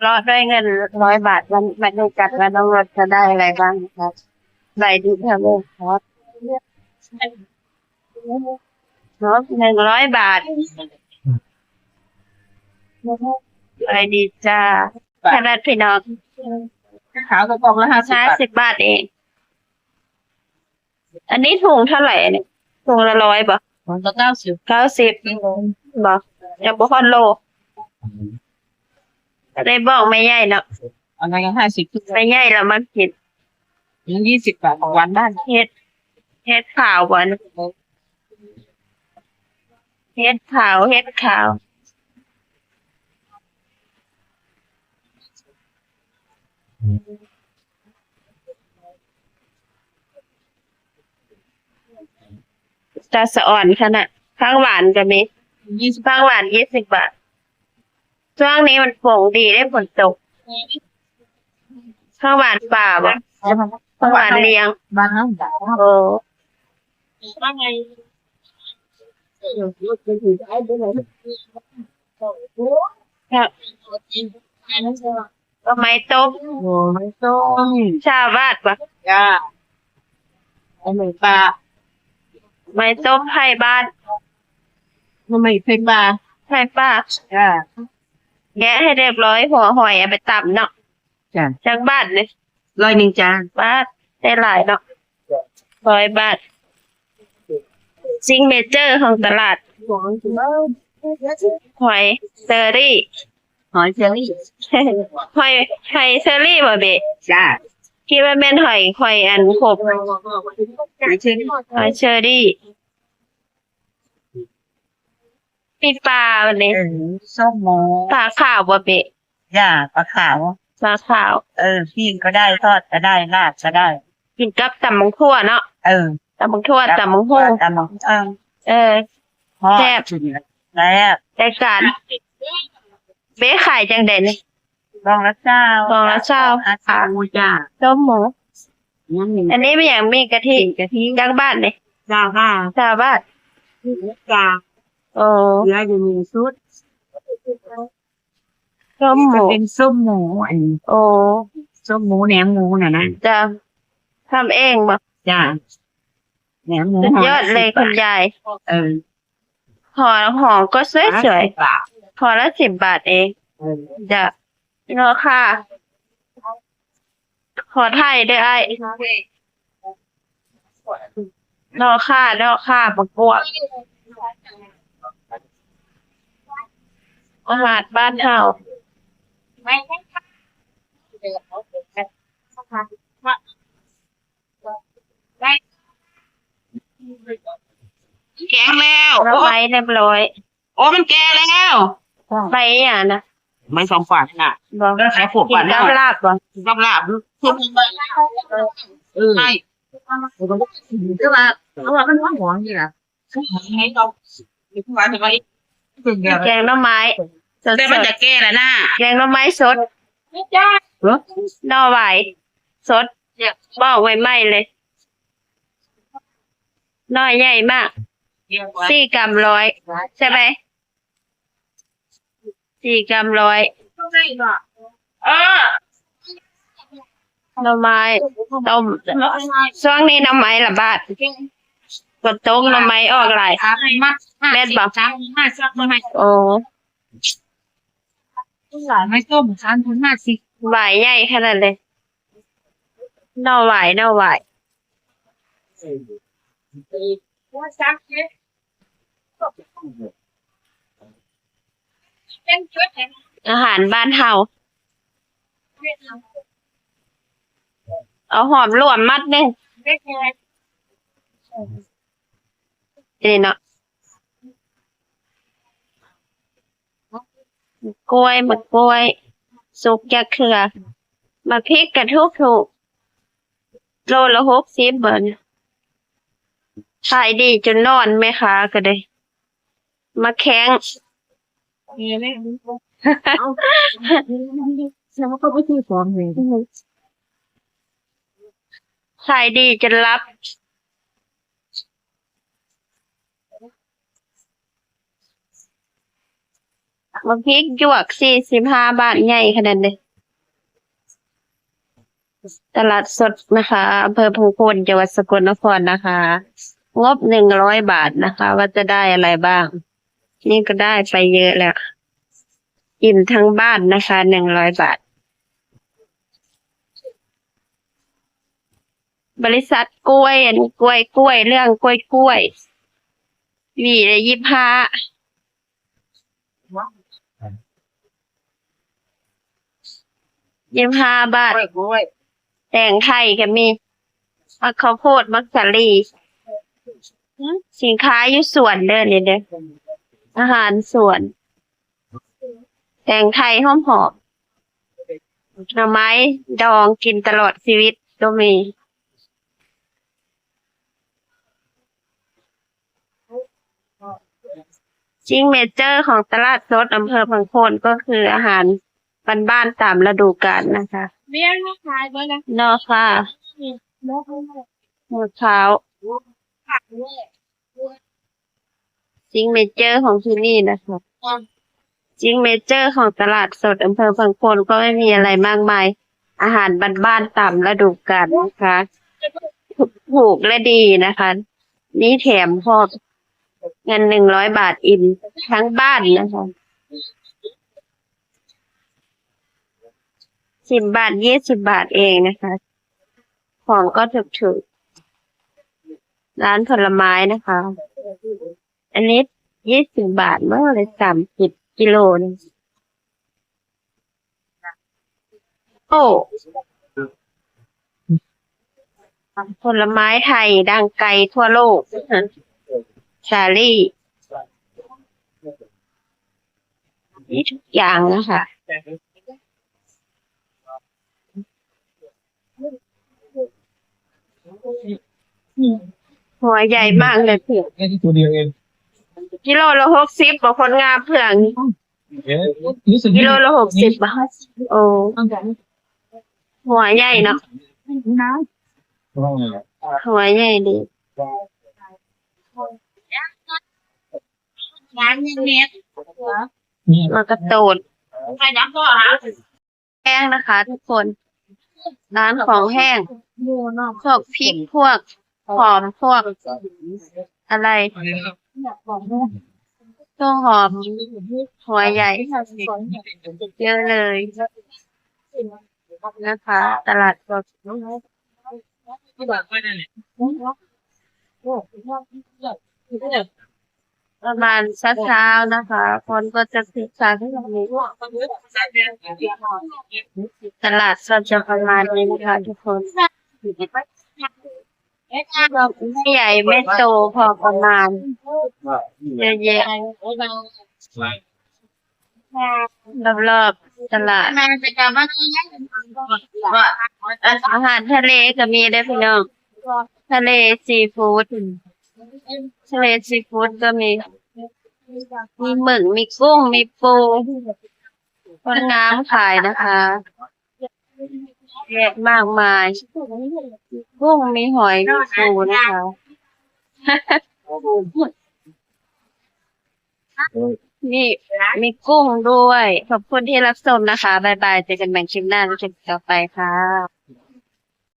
รอดด้วยเงิน100 บาทมันดูจัดว่าน้องรถจะได้อะไรบ้างครับใบดีเทอร์โบคอร์สรถ100 บาทใบดีจ้าขนาดพี่น้องขาวกระป๋องละ50 บาท 50 บาทเอง อันนี้ถุงเท่าไหร่เนี่ยถุงละ100บ่ของละ90 90บ่ยังบ่ฮอดโลได้บอกไม่ใหญ่เนาะอะไรกัน50ทุกไม่ใหญ่แล้วมันกินยัง20 บาทของวันบ้านเฮ็ดขาวบ่นะเฮ็ดขาวตาสะอ่อนขนาดข้างหวานก็มี20ข้างหวาน20 บาทช่วงนี้มันฝนดีได้ฝนตกข้างหวานป่าบ่ข้างหวานเลี้ยงบ้านน้ำตาลโอ้ว่าไงครับก็ไม้ต้มโอ้ไม่ต้มชาวบ้านบ่จ้าไอ้หมูปลาไม้ต้มไผ่บ้าน ทำไมเพ็งปลาไผ่ป้าจ้าแกะให้เรียบร้อยหัวหอยเอาไปตำเนาะจ้าจากบ้านเลย100จ้าบ้านได้หลายเนาะ100 บาทซิงเมเจอร์ของตลาดหอยเซอรี่ หอยเชอรี่ หอยเซอรี่บ่เบะจ้าคิดว่าแม่นหอยอันขบหอยเชอรี่หอยเชอรี่มีปลาวันนี้ส้มหมู ปลาขาวบ่เบะจ้าปลาขาว ปลาขาว ปิ้งก็ได้ทอดก็ได้ราดก็ได้กินกับตำบักทั่วเนาะตำบักทั่วตำบักหุ่งตำบักเออแซ่บแล้วแต่การเบ๊ขายจังได๋นี่ลองละเจ้าลองละเจ้าค่ะจ้าต้มหมูอันนี้เป็นอย่างมีกะทิจังบ้านนี่จ้าค่ะชาวบ้านจ้าโอ้เหลืออยู่มีชุดต้มหมู เป็นส้มหมูอันนี้โอ้ส้มหมูแหนมหมูน่ะนะจ้าทำเองบ่จ้าแหนมหมูสุดยอดเลยคุณยายห่อก็สวยๆห่อละ10 บาทเองจ้ะราคาขอไทยด้วยไอ้ราคาประกวดอาหารบ้านเฮาแกงแล้ว เราไปเรียบร้อยโอ้มันแก่แล้วไปอย่างนะไม่2 ฝาน่ะบอกแล้วขายพวก กินกับลาบบ่ กับลาบคือใช่ก็ว่ามันหอมนี่ล่ะให้ต้องหวานไปแกงหน่อไม้สด แต่มันจะแก่แล้วนะ แกงหน่อไม้สด จ้าหน่อไหวสดบอกไว้ไหมเลยหน่อยใหญ่มาก4 กรัม100ใช่ไหม4 กรัม100หน่อไม้ต้มช่วงนี้หน่อไม้ระบาดกดต้มหน่อไม้ออกหลายแม่นบ่โอ้ไม่ต้ม350หวายใหญ่ขนาดเลยหน่อหวายอาหารบ้านเฮาเอาหอมรวมมัดเนี่ยนี่เนาะกล้วยมะกล้วยสุกจะเขือมาพริกกระทุกถูกโลละ60เบิ่นขายดีจนนอนแม่ค้าก็ได้มาแข็งขายดีจนรับ บักพริกหยวก45 บาทใหญ่ขนาดนี้ตลาดสดนะคะอำเภอพงโคนจังหวัดสกลนครนะคะ งบ100 บาทนะคะ ว่าจะได้อะไรบ้าง นี่ก็ได้ไปเยอะแล้วอิ่มทั้งบ้านนะคะ100 บาท บริษัทกล้วยอันนี้กล้วยเรื่องกล้วยหวีละ25 บาท กล้วย แตงไทยก็มีมะข้าวโพดมักสาลีสินค้าอยู่สวนเด้อนี่เด้ออาหารสวน แตงไทยหอมหน่อไม้ดองกินตลอดชีวิตก็มีซิงเมเจอร์ของตลาดสดอำเภอพังโคนก็คืออาหารบ้านๆตามฤดูกาลนะคะ เลี้ยงไม่ขายบ่นะ นอกค่ะ นก หมดเช้า ผักด้วย ซิงเมเจอร์ของที่นี่นะคะซิงเมเจอร์ของตลาดสดอำเภอพังโคนก็ไม่มีอะไรมากมาย อาหารบ้านๆตามฤดูกาลนะคะถูกและดีนะคะ นี่แถมพอบเงิน100 บาทอิ่มทั้งบ้านนะคะ10 บาท20 บาทเองนะคะ ของก็ถูกๆร้านผลไม้นะคะ อันนี้20 บาทเมื่อเลย30 กิโลนึงโอ้ผลไม้ไทยดังไกลทั่วโลกสาลี่นี่ทุกอย่างนะคะ หัวใหญ่มากเลยเผือก แค่ที่ตัวเดียวเอง กิโลละ60บาทคนงามเผือกนี่ รู้สึก กิโลละ60 บาทโอ้หัวใหญ่เนาะ ว่าไงล่ะ หัวใหญ่ดี ร้านเม็ด นี่ แล้วก็โตด ใครนับก็หา แห้งนะคะทุกคน ร้านของแห้งพวกพริกพวกหอมพวกอะไรต้นหอมหัวใหญ่เยอะเลยนะคะ ตลาดสดประมาณเช้าๆนะคะ คนก็จะคึกคักตลาดสดจะประมาณนี้นะคะทุกคนไม่ใหญ่ไม่โตพอประมาณเยอะแยะรอบๆตลาด มาจะกลับบ้านว่า อาหารทะเลก็มีได้อพี่น้องทะเลซีฟู้ดทะเลซีฟู้ดก็มีหมึกมีกุ้งมีปูคนงามขายนะคะเยอะมากมายกุ้งมีหอยมีปูนะคะ นี่มีกุ้งด้วย ขอบคุณที่รับชมนะคะ บ๊ายบาย เจอกันใหม่คลิปหน้าและคลิปต่อไปค่ะ